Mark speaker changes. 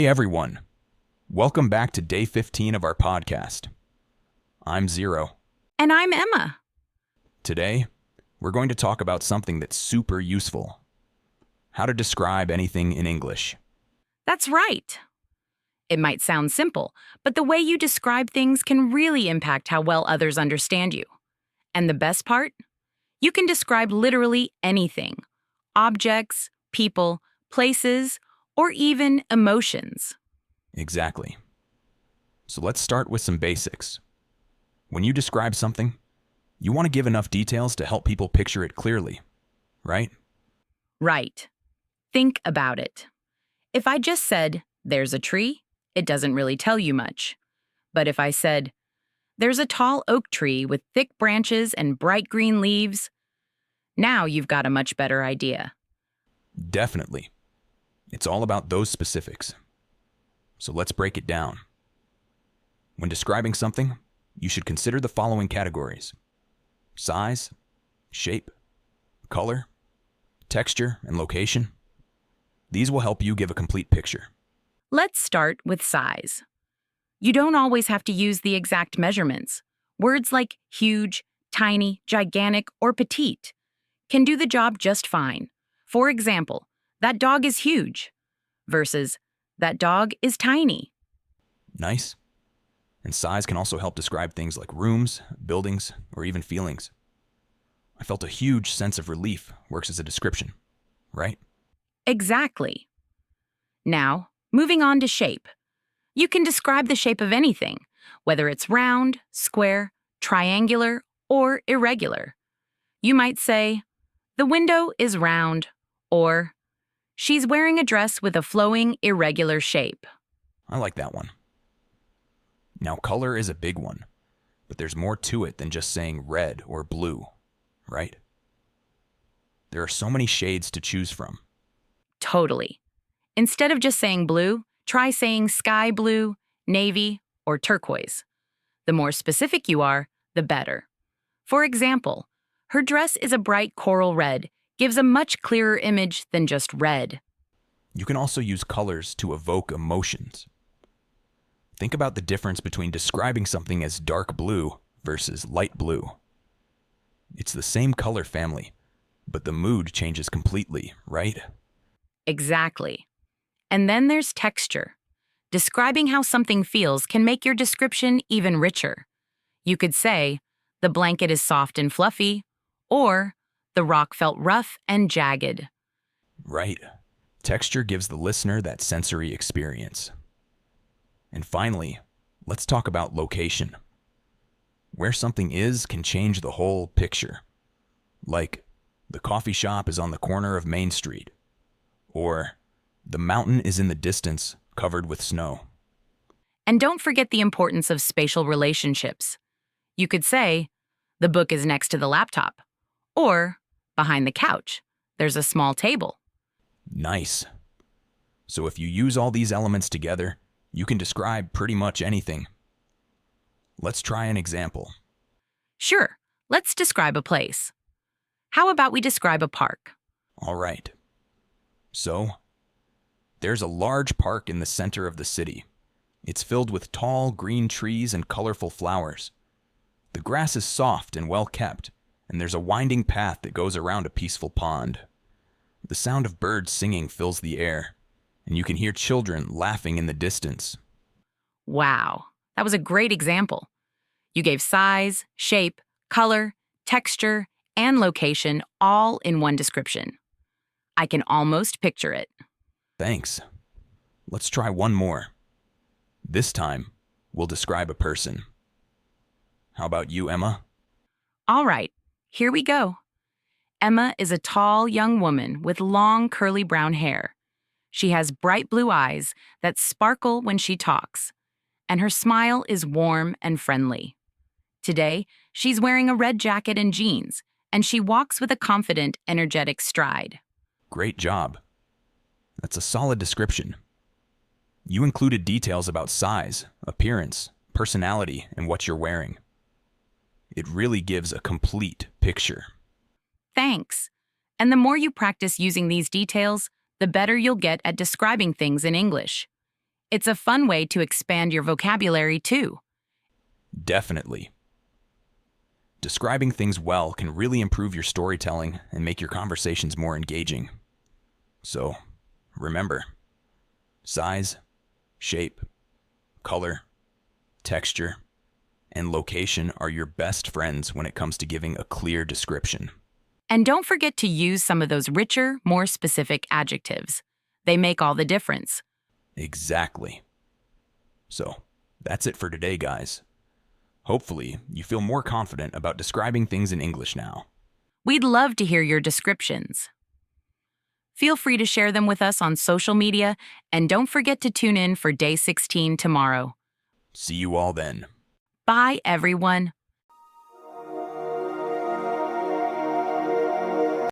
Speaker 1: Hey everyone, welcome back to day 15 of our podcast. I'm Zero.
Speaker 2: And I'm Emma.
Speaker 1: Today, we're going to talk about something that's super useful. How to describe anything in English.
Speaker 2: That's right. It might sound simple, but the way you describe things can really impact how well others understand you. And the best part? You can describe literally anything. Objects, people, places, or even emotions.
Speaker 1: Exactly. So let's start with some basics. When you describe something, you want to give enough details to help people picture it clearly, right?
Speaker 2: Right. Think about it. If I just said, "There's a tree," it doesn't really tell you much. But if I said, "There's a tall oak tree with thick branches and bright green leaves," now you've got a much better idea.
Speaker 1: Definitely. It's all about those specifics. So let's break it down. When describing something, you should consider the following categories: size, shape, color, texture, and location. These will help you give a complete picture.
Speaker 2: Let's start with size. You don't always have to use the exact measurements. Words like huge, tiny, gigantic, or petite can do the job just fine. For example, "That dog is huge" versus "That dog is tiny."
Speaker 1: Nice. And size can also help describe things like rooms, buildings, or even feelings. I felt a huge sense of relief works as a description, right?
Speaker 2: Exactly. Now, moving on to shape. You can describe the shape of anything, whether it's round, square, triangular, or irregular. You might say, "The window is round," or "She's wearing a dress with a flowing, irregular shape."
Speaker 1: I like that one. Now, color is a big one, but there's more to it than just saying red or blue, right? There are so many shades to choose from.
Speaker 2: Totally. Instead of just saying blue, try saying sky blue, navy, or turquoise. The more specific you are, the better. For example, "Her dress is a bright coral red," gives a much clearer image than just red.
Speaker 1: You can also use colors to evoke emotions. Think about the difference between describing something as dark blue versus light blue. It's the same color family, but the mood changes completely, right?
Speaker 2: Exactly. And then there's texture. Describing how something feels can make your description even richer. You could say, "The blanket is soft and fluffy," or "The rock felt rough and jagged."
Speaker 1: Right. Texture gives the listener that sensory experience. And finally, let's talk about location. Where something is can change the whole picture. Like, the coffee shop is on the corner of Main Street, or the mountain is in the distance covered with snow.
Speaker 2: And don't forget the importance of spatial relationships. You could say, "The book is next to the laptop," or "Behind the couch, there's a small table."
Speaker 1: Nice. So if you use all these elements together, you can describe pretty much anything. Let's try an example.
Speaker 2: Sure, let's describe a place. How about we describe a park?
Speaker 1: All right. So, there's a large park in the center of the city. It's filled with tall green trees and colorful flowers. The grass is soft and well kept, and there's a winding path that goes around a peaceful pond. The sound of birds singing fills the air, and you can hear children laughing in the distance.
Speaker 2: Wow, that was a great example. You gave size, shape, color, texture, and location all in one description. I can almost picture it.
Speaker 1: Thanks. Let's try one more. This time, we'll describe a person. How about you, Emma?
Speaker 2: All right, here we go. Emma is a tall young woman with long curly brown hair. She has bright blue eyes that sparkle when she talks, and her smile is warm and friendly. Today, she's wearing a red jacket and jeans, and she walks with a confident, energetic stride.
Speaker 1: Great job. That's a solid description. You included details about size, appearance, personality, and what you're wearing. It really gives a complete picture.
Speaker 2: Thanks. And the more you practice using these details, the better you'll get at describing things in English. It's a fun way to expand your vocabulary, too.
Speaker 1: Definitely. Describing things well can really improve your storytelling and make your conversations more engaging. So, remember, size, shape, color, texture, and location are your best friends when it comes to giving a clear description.
Speaker 2: And don't forget to use some of those richer, more specific adjectives. They make all the difference.
Speaker 1: Exactly. So, that's it for today, guys. Hopefully, you feel more confident about describing things in English now.
Speaker 2: We'd love to hear your descriptions. Feel free to share them with us on social media, and don't forget to tune in for Day 16 tomorrow.
Speaker 1: See you all then.
Speaker 2: Bye, everyone.